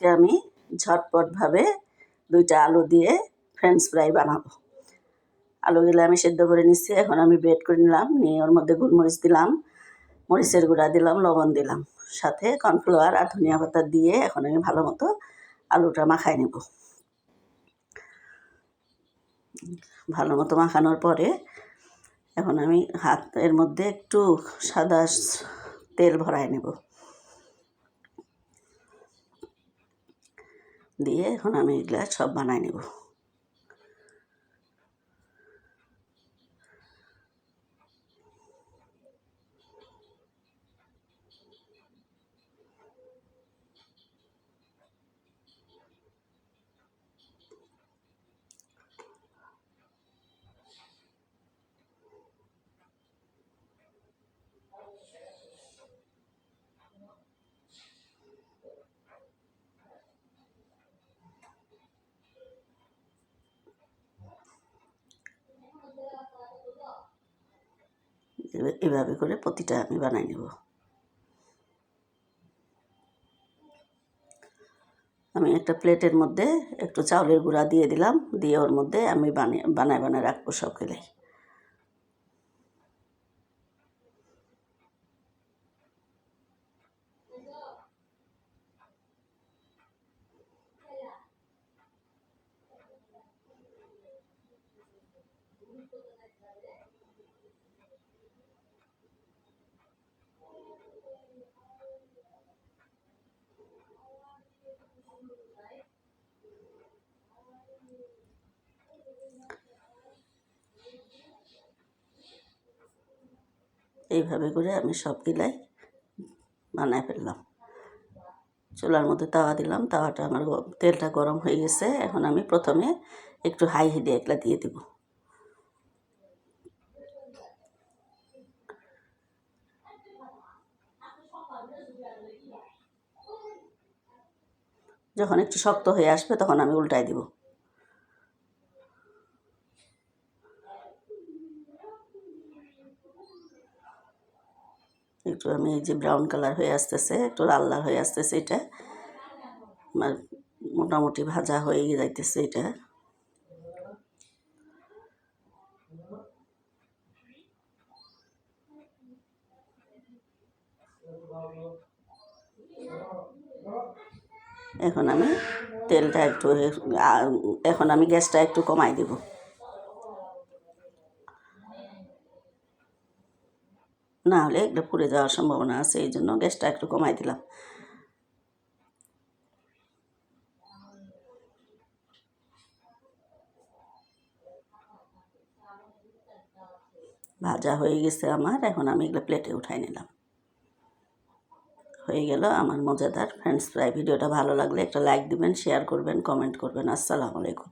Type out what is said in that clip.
আজকে আমি ঝটপটভাবে 2টা আলু দিয়ে ফ্রেঞ্চ ফ্রাই বানাবো। আলুগুলো আমি সেদ্ধ করে নিচ্ছি। এখন আমি বেট করে নিলাম, নিয়ে ওর মধ্যে গোলমরিচ দিলাম, মরিচের গুঁড়া দিলাম, লবণ দিলাম, সাথে কর্নফ্লাওয়ার আর ধনিয়া পাতা দিয়ে এখন আমি ভালো মতো আলুটা মাখাই নেব। ভালো মতো মাখানোর পরে এখন আমি হাতের মধ্যে একটু সাদা তেল ভরাই নেব, দিয়ে এখন আমি এগুলা সব বানাই নেব। এভাবে করে প্রতিটা আমি বানাই নেব। আমি একটা প্লেটের মধ্যে একটু চাউলের গুঁড়া দিয়ে দিলাম, দিয়ে ওর মধ্যে আমি বানায় রাখবো সবগুলো। এইভাবে করে আমি সবগুলাই বানায় ফেললাম। চুলার মধ্যে তাওয়া দিলাম, তাওয়াটা আমার তেলটা গরম হয়ে গেছে। এখন আমি প্রথমে একটু হাই হিটে এগুলা দিয়ে দেব। যখন একটু শক্ত হয়ে আসবে তখন আমি উল্টাই দেব। একটু আমি এই যে ব্রাউন কালার হয়ে আসতেছে, একটু লাল লাল হয়ে আসতেছে, এটা আমার মোটামুটি ভাজা হয়ে যাইতেছে। এটা এখন আমি তেলটা একটু এখন আমি গ্যাসটা একটু কমাই দেব। না হলে এটা পুড়ে যাওয়ার সম্ভাবনা আছে, এই জন্য গ্যাসটা একটু কমাই দিলাম। ভাজা হয়ে গেছে আমার, এখন আমি এগুলো প্লেটে উঠাই নিলাম। হয়ে গেল আমার মজাদার ফ্রেঞ্চ ফ্রাই। ভিডিওটা ভালো লাগলে একটা লাইক দিবেন, শেয়ার করবেন, কমেন্ট করবেন। আসসালামু আলাইকুম।